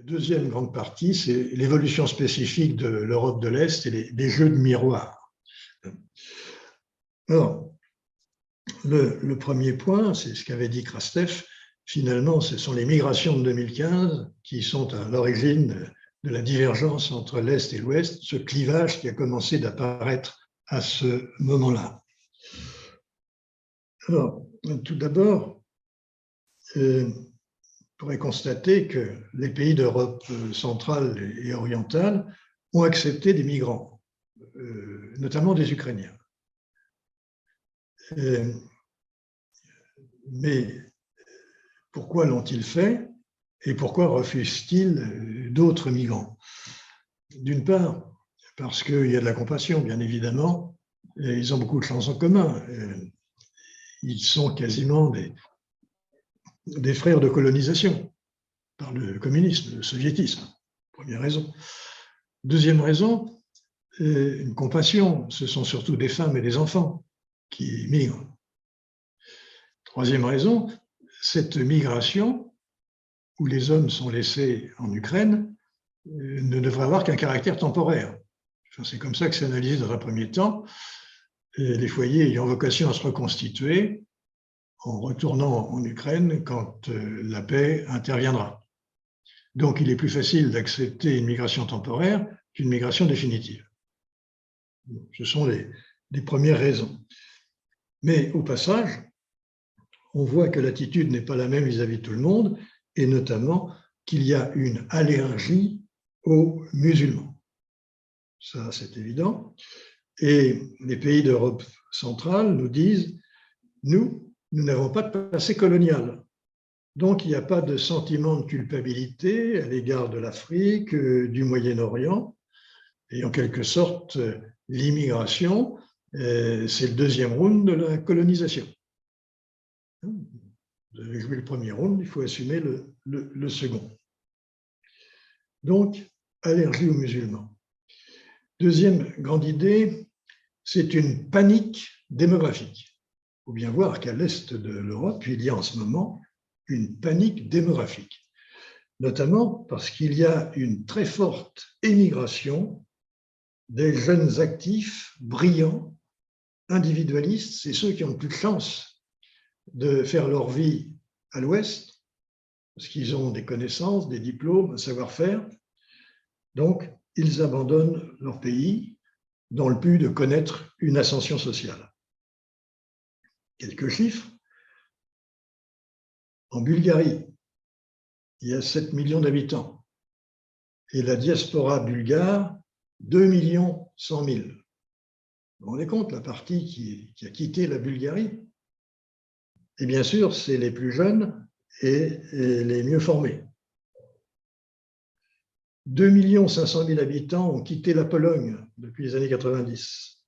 deuxième grande partie, c'est l'évolution spécifique de l'Europe de l'Est et les jeux de miroir. Alors, le premier point, c'est ce qu'avait dit Krastev, finalement, ce sont les migrations de 2015 qui sont à l'origine de la divergence entre l'Est et l'Ouest, ce clivage qui a commencé d'apparaître à ce moment-là. Alors, tout d'abord, on pourrait constater que les pays d'Europe centrale et orientale ont accepté des migrants, notamment des Ukrainiens. Mais pourquoi l'ont-ils fait et pourquoi refusent-ils d'autres migrants? D'une part, parce qu'il y a de la compassion, bien évidemment, et ils ont beaucoup de choses en commun. Ils sont quasiment des frères de colonisation par le communisme, le soviétisme. Première raison. Deuxième raison, une compassion. Ce sont surtout des femmes et des enfants qui migrent. Troisième raison, cette migration, où les hommes sont laissés en Ukraine, ne devrait avoir qu'un caractère temporaire. Enfin, c'est comme ça que c'est analysé dans un premier temps. Les foyers ayant vocation à se reconstituer en retournant en Ukraine quand la paix interviendra. Donc, il est plus facile d'accepter une migration temporaire qu'une migration définitive. Ce sont les premières raisons. Mais au passage, on voit que l'attitude n'est pas la même vis-à-vis de tout le monde, et notamment qu'il y a une allergie aux musulmans. Ça, c'est évident. Et les pays d'Europe centrale nous disent, nous n'avons pas de passé colonial. Donc, il n'y a pas de sentiment de culpabilité à l'égard de l'Afrique, du Moyen-Orient. Et en quelque sorte, l'immigration, c'est le deuxième round de la colonisation. Vous avez joué le premier round, il faut assumer le second. Donc, allergie aux musulmans. Deuxième grande idée, c'est une panique démographique. Il faut bien voir qu'à l'est de l'Europe, il y a en ce moment une panique démographique, notamment parce qu'il y a une très forte émigration des jeunes actifs, brillants, individualistes, c'est ceux qui ont plus de chance de faire leur vie à l'Ouest, parce qu'ils ont des connaissances, des diplômes, un savoir-faire. Donc, ils abandonnent leur pays dans le but de connaître une ascension sociale. Quelques chiffres. En Bulgarie, il y a 7 millions d'habitants et la diaspora bulgare, 2 100 000. Vous vous rendez compte, la partie qui a quitté la Bulgarie? Et bien sûr, c'est les plus jeunes et les mieux formés. 2 500 000 habitants ont quitté la Pologne depuis les années 90.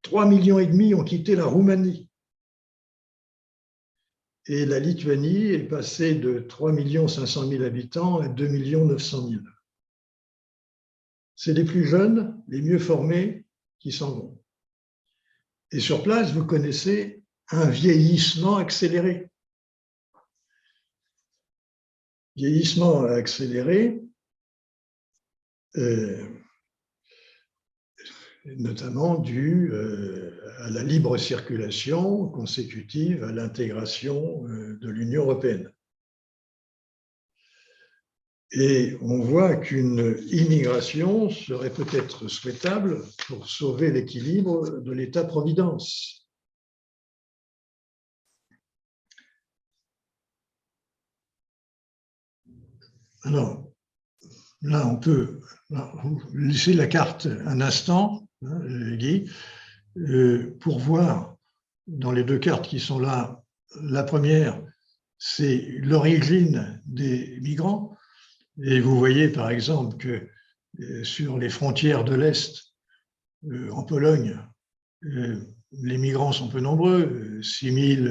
3,5 millions ont quitté la Roumanie. Et la Lituanie est passée de 3 500 000 habitants à 2 900 000. C'est les plus jeunes, les mieux formés qui s'en vont. Et sur place, vous connaissez un vieillissement accéléré. Vieillissement accéléré, notamment dû à la libre circulation consécutive à l'intégration de l'Union européenne. Et on voit qu'une immigration serait peut-être souhaitable pour sauver l'équilibre de l'État-providence. Alors, là, on peut laisser la carte un instant, Guy, pour voir dans les deux cartes qui sont là. La première, c'est l'origine des migrants. Et vous voyez, par exemple, que sur les frontières de l'Est, en Pologne, les migrants sont peu nombreux, 6 000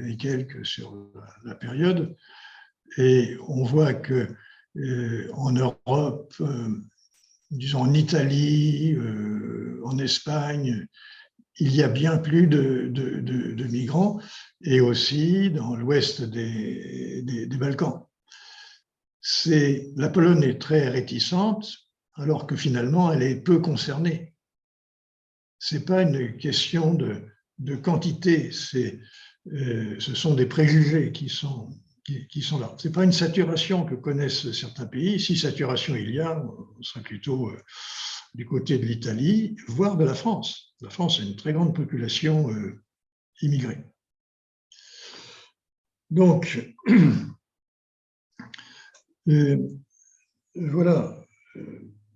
et quelques sur la période. Et on voit que en Europe, disons en Italie, en Espagne, il y a bien plus de migrants, et aussi dans l'ouest des Balkans. la Pologne est très réticente, alors que finalement, elle est peu concernée. Ce n'est pas une question de quantité, ce sont des préjugés qui sont là. Ce n'est pas une saturation que connaissent certains pays. Si saturation il y a, on serait plutôt du côté de l'Italie, voire de la France. La France a une très grande population immigrée. Donc, voilà,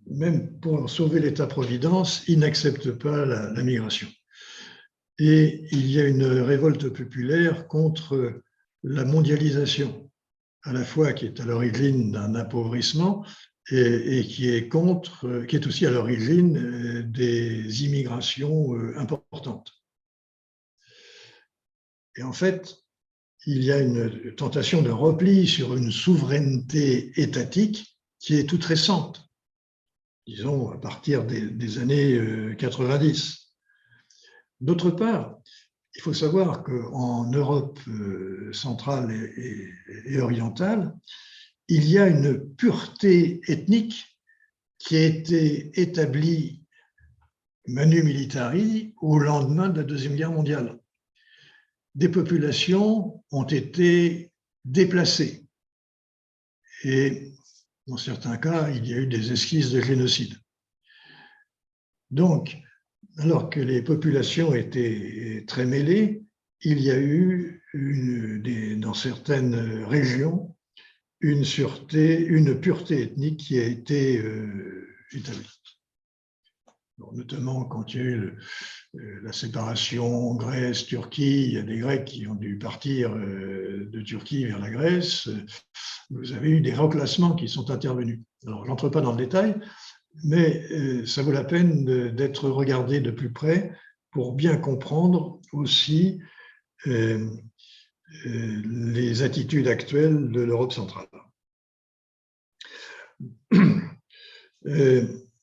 même pour sauver l'État-providence, ils n'acceptent pas la migration. Et il y a une révolte populaire contre la mondialisation, à la fois qui est à l'origine d'un appauvrissement et qui est aussi à l'origine des immigrations importantes. Et en fait, il y a une tentation de repli sur une souveraineté étatique qui est toute récente, disons à partir des années 90. D'autre part, il faut savoir qu'en Europe centrale et orientale, il y a une pureté ethnique qui a été établie manu militari au lendemain de la Deuxième Guerre mondiale. Des populations ont été déplacées et dans certains cas, il y a eu des esquisses de génocide. Donc, alors que les populations étaient très mêlées, il y a eu dans certaines régions une pureté ethnique qui a été établie. Donc, notamment quand il y a eu la séparation Grèce-Turquie, il y a des Grecs qui ont dû partir de Turquie vers la Grèce. Vous avez eu des reclassements qui sont intervenus. Alors, je n'entre pas dans le détail, mais ça vaut la peine d'être regardé de plus près pour bien comprendre aussi les attitudes actuelles de l'Europe centrale.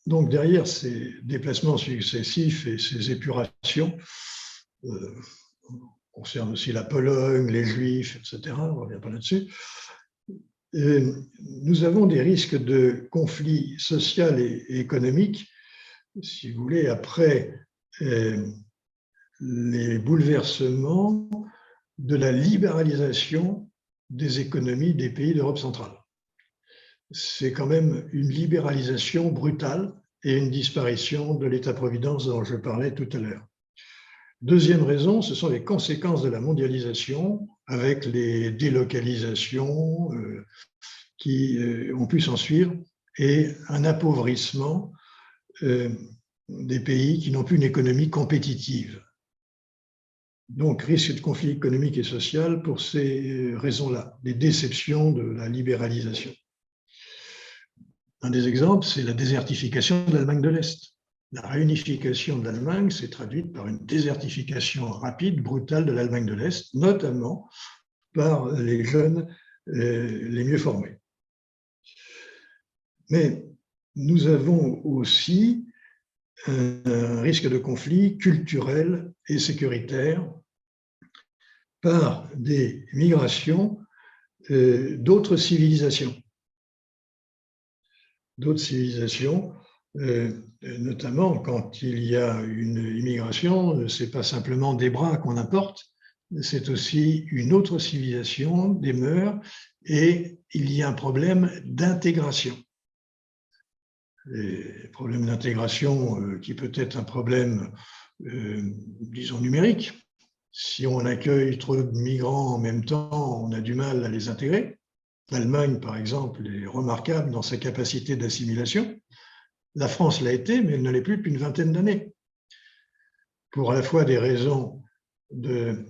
Donc derrière ces déplacements successifs et ces épurations, concerne aussi la Pologne, les Juifs, etc., on ne revient pas là-dessus, nous avons des risques de conflits sociaux et économiques, si vous voulez, après les bouleversements de la libéralisation des économies des pays d'Europe centrale. C'est quand même une libéralisation brutale et une disparition de l'État-providence dont je parlais tout à l'heure. Deuxième raison, ce sont les conséquences de la mondialisation avec les délocalisations qui ont pu s'en suivre et un appauvrissement des pays qui n'ont plus une économie compétitive. Donc, risque de conflit économique et social pour ces raisons-là, des déceptions de la libéralisation. Un des exemples, c'est la désertification de l'Allemagne de l'Est. La réunification de l'Allemagne s'est traduite par une désertification rapide, brutale de l'Allemagne de l'Est, notamment par les jeunes les mieux formés. Mais nous avons aussi un risque de conflit culturel et sécuritaire par des migrations d'autres civilisations. Notamment quand il y a une immigration, ce n'est pas simplement des bras qu'on importe, c'est aussi une autre civilisation, des mœurs, et il y a un problème d'intégration. Le problème d'intégration qui peut être un problème, disons, numérique. Si on accueille trop de migrants en même temps, on a du mal à les intégrer. L'Allemagne, par exemple, est remarquable dans sa capacité d'assimilation. La France l'a été, mais elle ne l'est plus depuis une vingtaine d'années. Pour à la fois des raisons de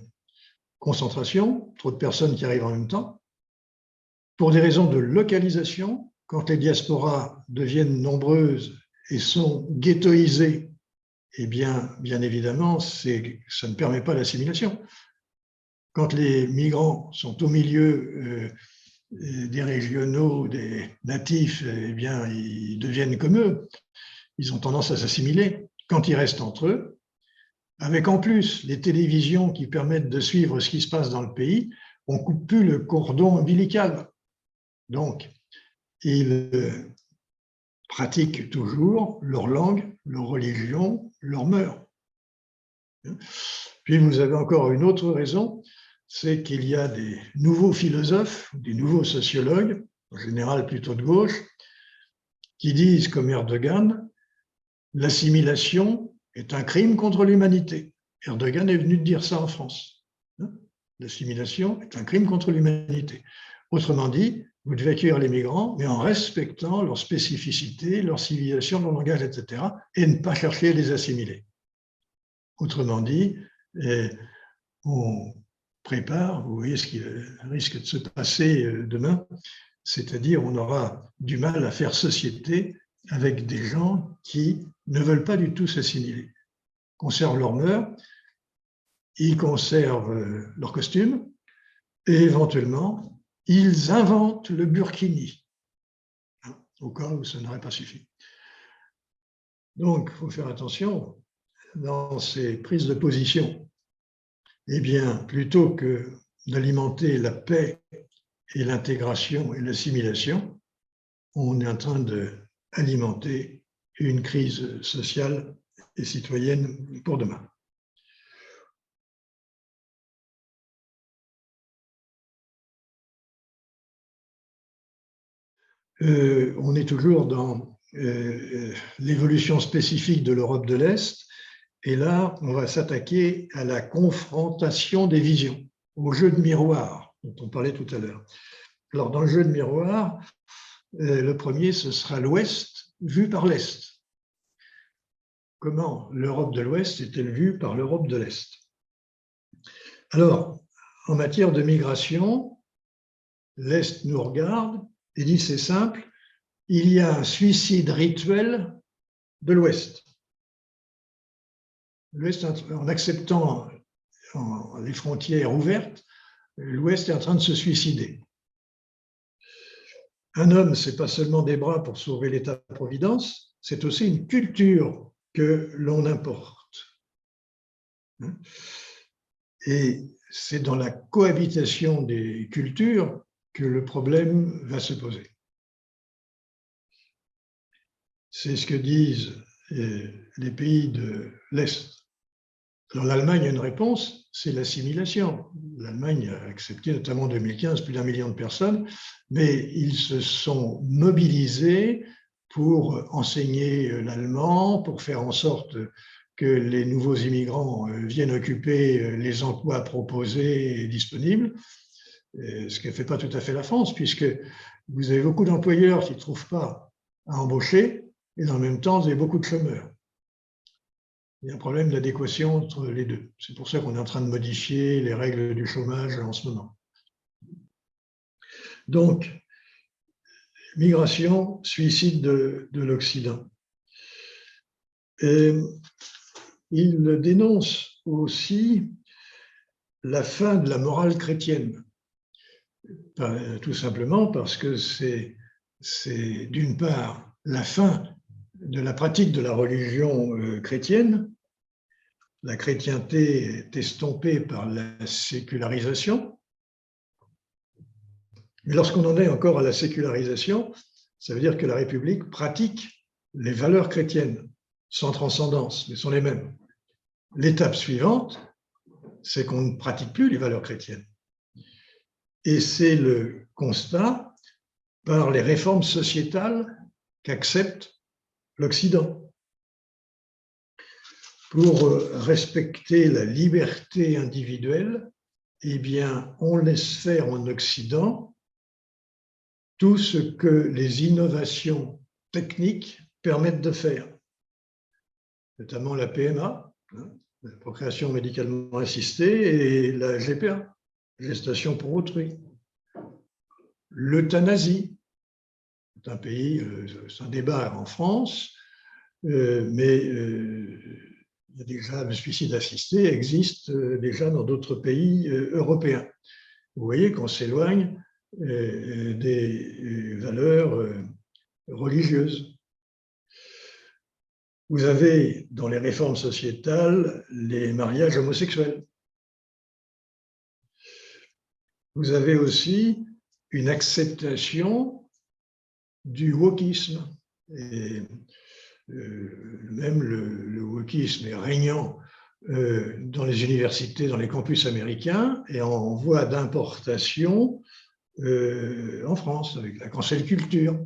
concentration, trop de personnes qui arrivent en même temps, pour des raisons de localisation, quand les diasporas deviennent nombreuses et sont ghettoisées, eh bien évidemment, ça ne permet pas l'assimilation. Quand les migrants sont au milieu des régionaux, des natifs, eh bien, ils deviennent comme eux. Ils ont tendance à s'assimiler. Quand ils restent entre eux, avec en plus les télévisions qui permettent de suivre ce qui se passe dans le pays, on ne coupe plus le cordon ombilical. Donc, ils pratiquent toujours leur langue, leur religion, leurs mœurs. Puis vous avez encore une autre raison, c'est qu'il y a des nouveaux philosophes, des nouveaux sociologues, en général plutôt de gauche, qui disent, comme Erdogan, l'assimilation est un crime contre l'humanité. Erdogan est venu de dire ça en France. L'assimilation est un crime contre l'humanité. Autrement dit, vous devez accueillir les migrants, mais en respectant leur spécificité, leur civilisation, leur langage, etc., et ne pas chercher à les assimiler. Autrement dit, on prépare, vous voyez ce qui risque de se passer demain, c'est-à-dire on aura du mal à faire société avec des gens qui ne veulent pas du tout s'assimiler, conservent leurs mœurs, ils conservent leur costume et éventuellement ils inventent le burkini, au cas où ça n'aurait pas suffi. Donc, il faut faire attention dans ces prises de position. Eh bien, plutôt que d'alimenter la paix et l'intégration et l'assimilation, on est en train d'alimenter une crise sociale et citoyenne pour demain. On est toujours dans l'évolution spécifique de l'Europe de l'Est, et là, on va s'attaquer à la confrontation des visions, au jeu de miroir dont on parlait tout à l'heure. Alors, dans le jeu de miroir, le premier, ce sera l'Ouest vu par l'Est. Comment l'Europe de l'Ouest est-elle vue par l'Europe de l'Est? Alors, en matière de migration, l'Est nous regarde et dit c'est simple, il y a un suicide rituel de l'Ouest. L'Ouest, en acceptant les frontières ouvertes, l'Ouest est en train de se suicider. Un homme, ce n'est pas seulement des bras pour sauver l'État-providence, c'est aussi une culture que l'on importe. Et c'est dans la cohabitation des cultures que le problème va se poser. C'est ce que disent les pays de l'Est. Alors l'Allemagne a une réponse, c'est l'assimilation. L'Allemagne a accepté notamment en 2015 plus d'1 million de personnes, mais ils se sont mobilisés pour enseigner l'allemand, pour faire en sorte que les nouveaux immigrants viennent occuper les emplois proposés et disponibles, ce qui ne fait pas tout à fait la France, puisque vous avez beaucoup d'employeurs qui ne trouvent pas à embaucher, et en même temps, vous avez beaucoup de chômeurs. Il y a un problème d'adéquation entre les deux. C'est pour ça qu'on est en train de modifier les règles du chômage en ce moment. Donc, migration, suicide de l'Occident. Il dénonce aussi la fin de la morale chrétienne. Tout simplement parce que c'est d'une part la fin de la pratique de la religion chrétienne. La chrétienté est estompée par la sécularisation. Mais lorsqu'on en est encore à la sécularisation, ça veut dire que la République pratique les valeurs chrétiennes, sans transcendance, mais sont les mêmes. L'étape suivante, c'est qu'on ne pratique plus les valeurs chrétiennes. Et c'est le constat par les réformes sociétales qu'accepte l'Occident. Pour respecter la liberté individuelle, eh bien, on laisse faire en Occident tout ce que les innovations techniques permettent de faire, notamment la PMA, la procréation médicalement assistée, et la GPA, gestation pour autrui. L'euthanasie, c'est un pays, c'est un débat en France, mais il y a déjà le suicide assisté existe déjà dans d'autres pays européens. Vous voyez qu'on s'éloigne des valeurs religieuses. Vous avez dans les réformes sociétales les mariages homosexuels. Vous avez aussi une acceptation du wokisme. Et même le wokisme est régnant dans les universités, dans les campus américains, et en voie d'importation en France, avec la cancel culture.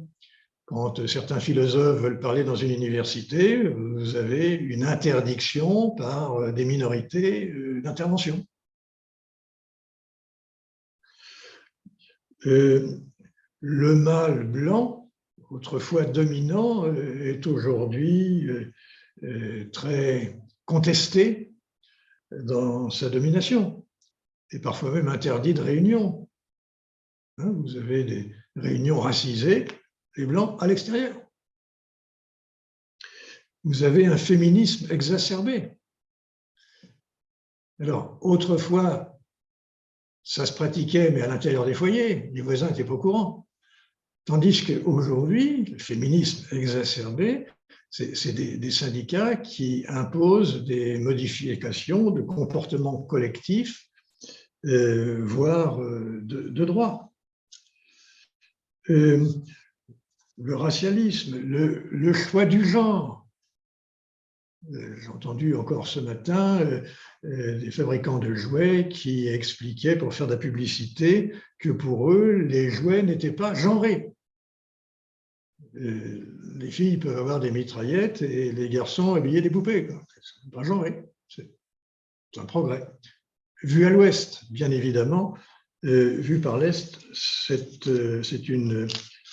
Quand certains philosophes veulent parler dans une université, vous avez une interdiction par des minorités d'intervention. Le mâle blanc, autrefois dominant, est aujourd'hui très contesté dans sa domination, et parfois même interdit de réunion. Vous avez des réunions racisées, les blancs à l'extérieur. Vous avez un féminisme exacerbé. Alors, autrefois, ça se pratiquait, mais à l'intérieur des foyers, les voisins n'étaient pas au courant. Tandis qu'aujourd'hui, le féminisme exacerbé, c'est des syndicats qui imposent des modifications de comportements collectifs, voire de droit. Le racialisme, le choix du genre. J'ai entendu encore ce matin des fabricants de jouets qui expliquaient, pour faire de la publicité, que pour eux, les jouets n'étaient pas genrés. Les filles peuvent avoir des mitraillettes et les garçons habiller des poupées. C'est pas genré. C'est un progrès. Vu à l'ouest, bien évidemment, vu par l'est, c'est une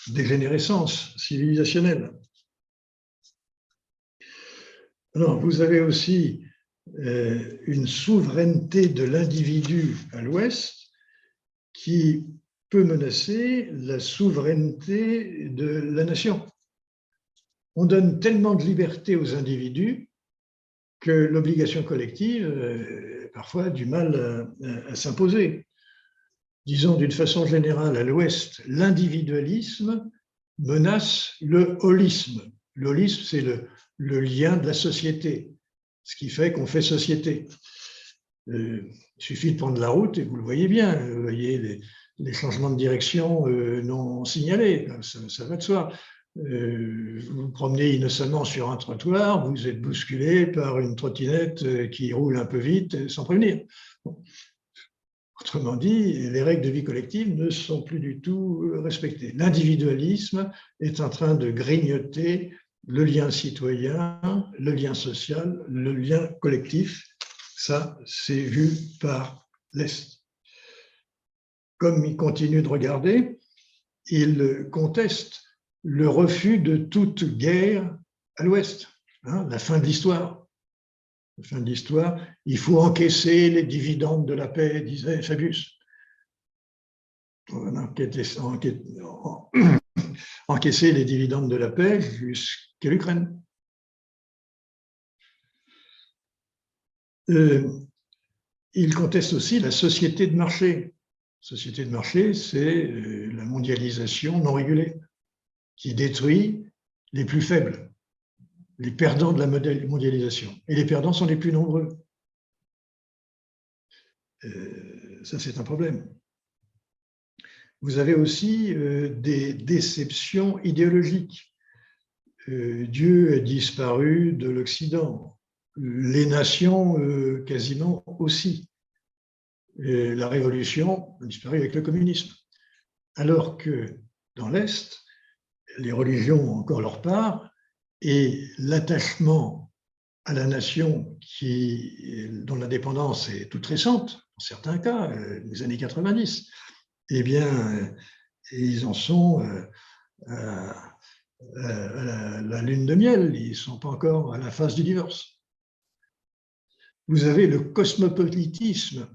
dégénérescence civilisationnelle. Alors, vous avez aussi une souveraineté de l'individu à l'ouest qui peut menacer la souveraineté de la nation. On donne tellement de liberté aux individus que l'obligation collective parfois a du mal à s'imposer. Disons d'une façon générale, à l'Ouest, l'individualisme menace le holisme. Le holisme, c'est le lien de la société, ce qui fait qu'on fait société. Il suffit de prendre la route et vous le voyez bien, vous voyez les changements de direction non signalés, ça va de soi. Vous vous promenez innocemment sur un trottoir, vous êtes bousculé par une trottinette qui roule un peu vite sans prévenir. Bon. Autrement dit, les règles de vie collective ne sont plus du tout respectées. L'individualisme est en train de grignoter le lien citoyen, le lien social, le lien collectif. Ça, c'est vu par l'Est. Comme il continue de regarder, il conteste le refus de toute guerre à l'Ouest, la fin de l'histoire. La fin de l'histoire, il faut encaisser les dividendes de la paix, disait Fabius. Encaisser les dividendes de la paix jusqu'à l'Ukraine. Il conteste aussi la société de marché. Société de marché, c'est la mondialisation non régulée qui détruit les plus faibles, les perdants de la mondialisation. Et les perdants sont les plus nombreux. Ça, c'est un problème. Vous avez aussi des déceptions idéologiques. Dieu a disparu de l'Occident. Les nations, quasiment aussi. Et la révolution a disparu avec le communisme. Alors que dans l'Est, les religions ont encore leur part et l'attachement à la nation dont l'indépendance est toute récente, dans certains cas, les années 90, eh bien, ils en sont à la lune de miel, ils ne sont pas encore à la phase du divorce. Vous avez le cosmopolitisme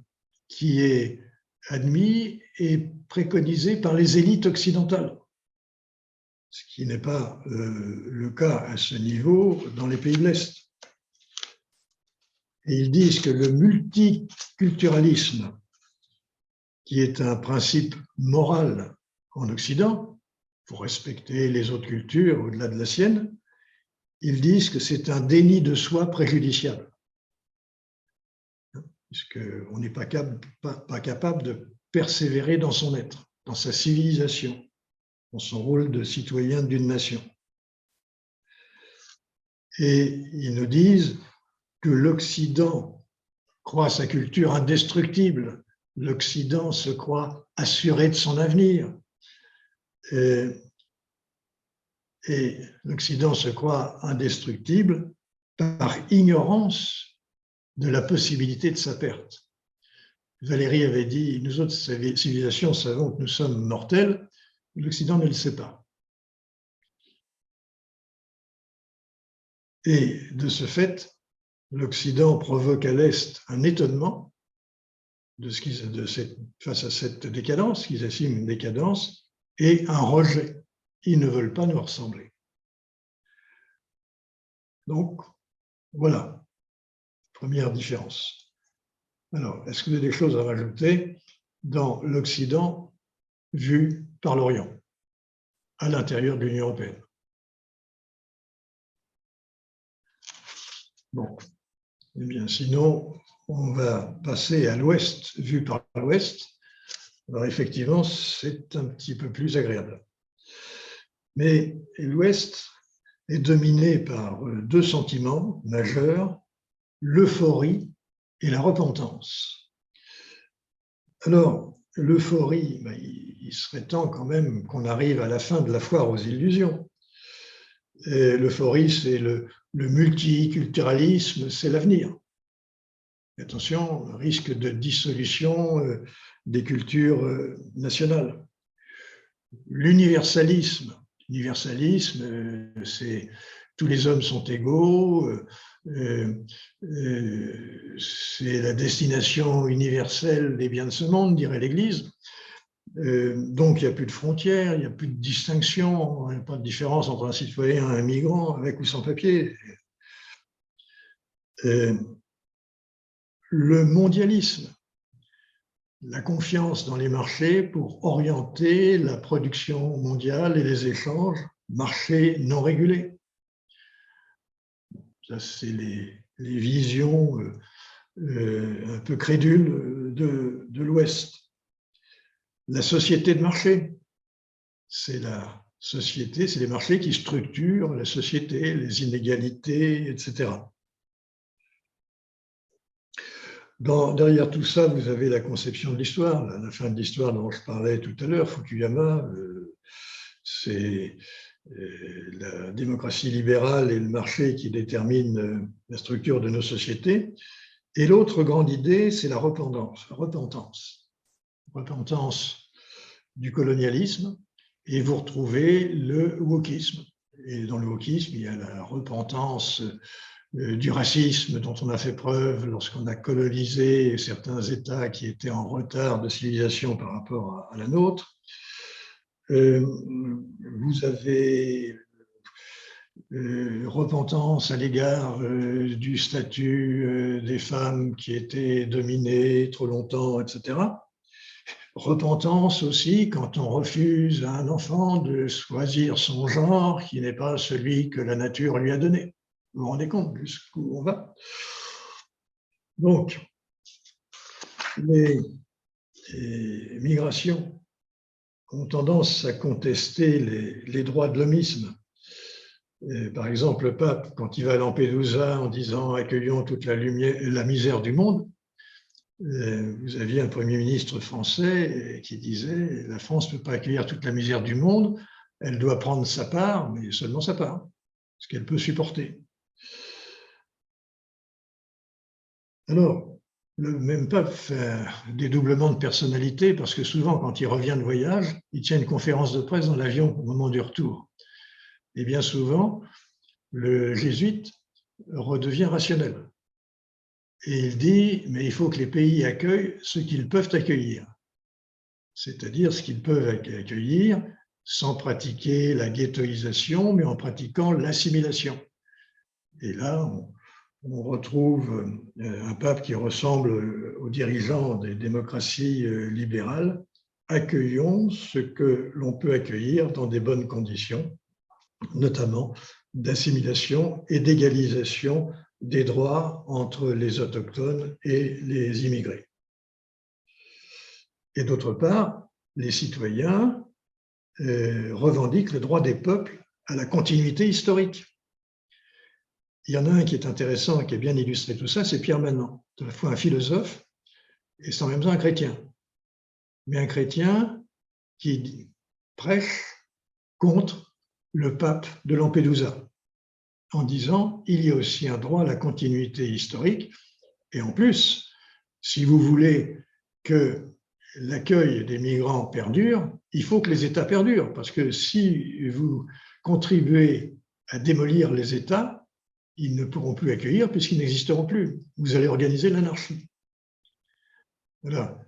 qui est admis et préconisé par les élites occidentales, ce qui n'est pas le cas à ce niveau dans les pays de l'Est. Et ils disent que le multiculturalisme, qui est un principe moral en Occident, pour respecter les autres cultures au-delà de la sienne, ils disent que c'est un déni de soi préjudiciable, puisqu'on n'est pas capable de persévérer dans son être, dans sa civilisation. dans son rôle de citoyen d'une nation. Et ils nous disent que l'Occident croit sa culture indestructible, l'Occident se croit assuré de son avenir, et l'Occident se croit indestructible par ignorance de la possibilité de sa perte. Valéry avait dit, nous autres civilisations savons que nous sommes mortels, l'Occident ne le sait pas. Et de ce fait, l'Occident provoque à l'Est un étonnement face à cette décadence, qu'ils estiment une décadence, et un rejet. Ils ne veulent pas nous ressembler. Donc, voilà, première différence. Alors, est-ce que vous avez des choses à rajouter dans l'Occident vu par l'Orient, à l'intérieur de l'Union européenne? Bon, eh bien, sinon, on va passer à l'Ouest, vu par l'Ouest. Alors, effectivement, c'est un petit peu plus agréable. Mais l'Ouest est dominé par deux sentiments majeurs, l'euphorie et la repentance. Alors, l'euphorie, il serait temps quand même qu'on arrive à la fin de la foire aux illusions. L'euphorie, c'est le multiculturalisme, c'est l'avenir. Attention, risque de dissolution des cultures nationales. L'universalisme, c'est tous les hommes sont égaux, c'est la destination universelle des biens de ce monde, dirait l'Église. Donc, il n'y a plus de frontières, il n'y a plus de distinction, il n'y a pas de différence entre un citoyen et un migrant, avec ou sans papier. Le mondialisme, la confiance dans les marchés pour orienter la production mondiale et les échanges, marchés non régulés. Ça, c'est les visions un peu crédules de l'Ouest. La société de marché, c'est la société, c'est les marchés qui structurent la société, les inégalités, etc. Derrière tout ça, vous avez la conception de l'histoire, la fin de l'histoire dont je parlais tout à l'heure, Fukuyama, c'est la démocratie libérale et le marché qui déterminent la structure de nos sociétés. Et l'autre grande idée, c'est la repentance. Repentance du colonialisme, et vous retrouvez le wokisme. Et dans le wokisme, il y a la repentance du racisme dont on a fait preuve lorsqu'on a colonisé certains États qui étaient en retard de civilisation par rapport à la nôtre. Vous avez repentance à l'égard du statut des femmes qui étaient dominées trop longtemps, etc. Repentance aussi quand on refuse à un enfant de choisir son genre qui n'est pas celui que la nature lui a donné. Vous vous rendez compte jusqu'où on va? Donc, les migrations ont tendance à contester les droits de l'homisme. Par exemple, le pape, quand il va à Lampedusa en disant « accueillons toute la misère du monde », vous aviez un Premier ministre français qui disait « la France ne peut pas accueillir toute la misère du monde, elle doit prendre sa part, mais seulement sa part, ce qu'elle peut supporter ». Alors, le même pape fait un dédoublement de personnalité parce que souvent, quand il revient de voyage, il tient une conférence de presse dans l'avion au moment du retour. Et bien souvent, le jésuite redevient rationnel. Et il dit, mais il faut que les pays accueillent ce qu'ils peuvent accueillir, c'est-à-dire ce qu'ils peuvent accueillir sans pratiquer la ghettoisation, mais en pratiquant l'assimilation. Et là, on retrouve un pape qui ressemble aux dirigeants des démocraties libérales. Accueillons ce que l'on peut accueillir dans des bonnes conditions, notamment d'assimilation et d'égalisation des droits entre les autochtones et les immigrés. Et d'autre part, les citoyens revendiquent le droit des peuples à la continuité historique. Il y en a un qui est intéressant, qui a bien illustré tout ça, c'est Pierre Manant, à la fois un philosophe et en même temps un chrétien. Mais un chrétien qui prêche contre le pape de Lampedusa, en disant il y a aussi un droit à la continuité historique, et en plus, si vous voulez que l'accueil des migrants perdure, il faut que les États perdurent, parce que si vous contribuez à démolir les États, ils ne pourront plus accueillir puisqu'ils n'existeront plus. Vous allez organiser l'anarchie. Voilà.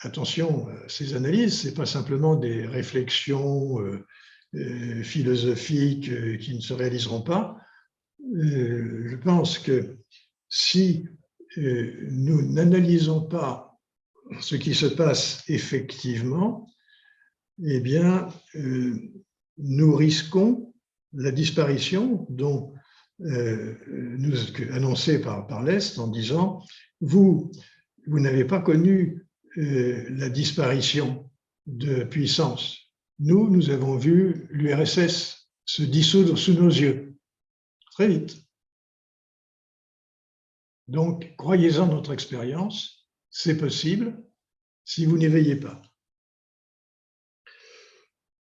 Attention, ces analyses, ce n'est pas simplement des réflexions philosophiques qui ne se réaliseront pas. Je pense que si nous n'analysons pas ce qui se passe effectivement, eh bien, nous risquons la disparition dont annoncée par l'Est en disant vous n'avez pas connu la disparition de puissance. Nous avons vu l'URSS se dissoudre sous nos yeux, très vite. Donc, croyez-en notre expérience, c'est possible si vous n'y veillez pas.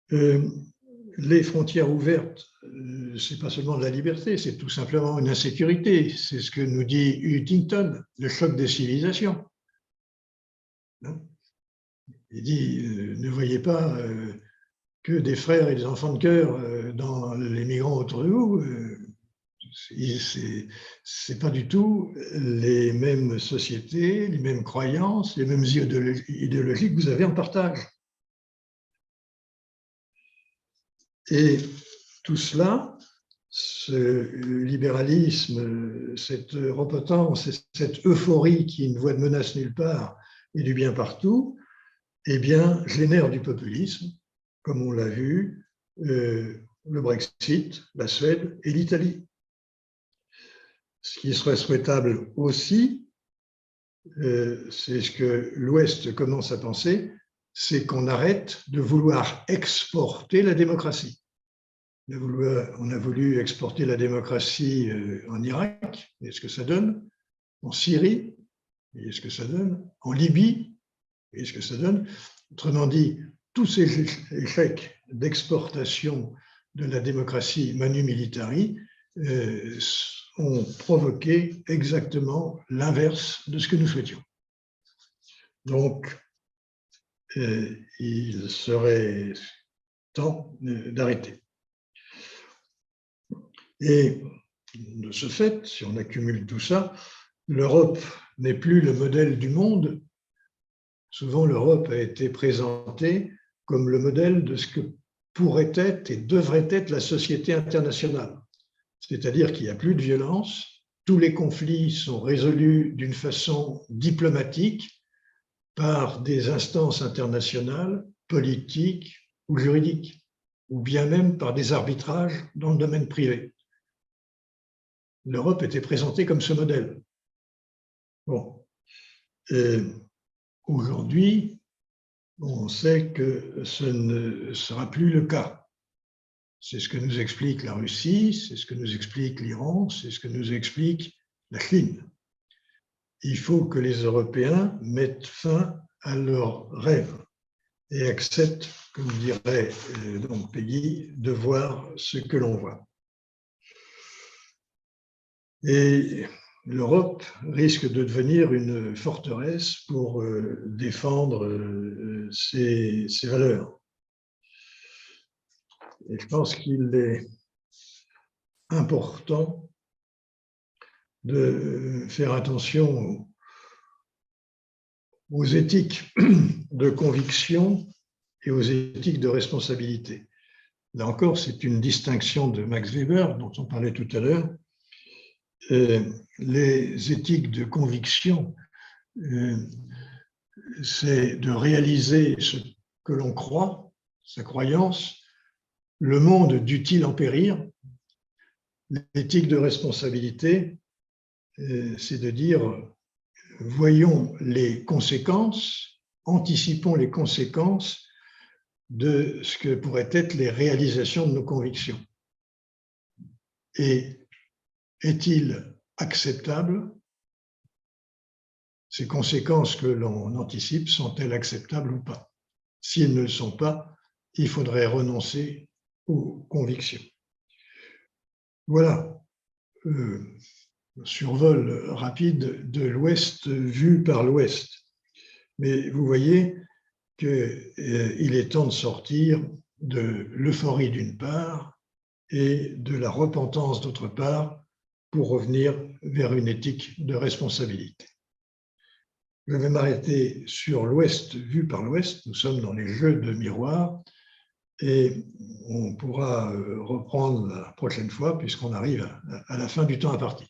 Les frontières ouvertes, ce n'est pas seulement de la liberté, c'est tout simplement une insécurité. C'est ce que nous dit Huntington, le choc des civilisations. Il dit, ne voyez pas que des frères et des enfants de cœur dans les migrants autour de vous. Ce n'est pas du tout les mêmes sociétés, les mêmes croyances, les mêmes idéologies que vous avez en partage. Et tout cela, ce libéralisme, cette repotence, cette euphorie qui ne voit de menace nulle part et du bien partout, eh bien, génère du populisme, comme on l'a vu, le Brexit, la Suède et l'Italie. Ce qui serait souhaitable aussi, c'est ce que l'Ouest commence à penser, c'est qu'on arrête de vouloir exporter la démocratie. On a voulu exporter la démocratie en Irak, et ce que ça donne, en Syrie, et ce que ça donne, en Libye, et ce que ça donne. Autrement dit, tous ces échecs d'exportation de la démocratie manu militari ont provoqué exactement l'inverse de ce que nous souhaitions. Donc, il serait temps d'arrêter. Et de ce fait, si on accumule tout ça, l'Europe n'est plus le modèle du monde. Souvent, l'Europe a été présentée comme le modèle de ce que pourrait être et devrait être la société internationale. C'est-à-dire qu'il n'y a plus de violence, tous les conflits sont résolus d'une façon diplomatique par des instances internationales, politiques ou juridiques, ou bien même par des arbitrages dans le domaine privé. L'Europe était présentée comme ce modèle. Bon. Aujourd'hui, on sait que ce ne sera plus le cas. C'est ce que nous explique la Russie, c'est ce que nous explique l'Iran, c'est ce que nous explique la Chine. Il faut que les Européens mettent fin à leurs rêves et acceptent, comme dirait donc Peggy, de voir ce que l'on voit. Et l'Europe risque de devenir une forteresse pour défendre ses valeurs. Et je pense qu'il est important de faire attention aux éthiques de conviction et aux éthiques de responsabilité. Là encore, c'est une distinction de Max Weber, dont on parlait tout à l'heure. Les éthiques de conviction, c'est de réaliser ce que l'on croit, sa croyance. Le monde dût-il en périr? L'éthique de responsabilité, c'est de dire, voyons les conséquences, anticipons les conséquences de ce que pourraient être les réalisations de nos convictions. Et est-il acceptable? Ces conséquences que l'on anticipe sont-elles acceptables ou pas? Si elles ne le sont pas, il faudrait renoncer aux convictions. Voilà, survol rapide de l'Ouest vu par l'Ouest. Mais vous voyez qu'il est temps de sortir de l'euphorie d'une part et de la repentance d'autre part pour revenir vers une éthique de responsabilité. Je vais m'arrêter sur l'Ouest vu par l'Ouest. Nous sommes dans les jeux de miroir et on pourra reprendre la prochaine fois puisqu'on arrive à la fin du temps imparti.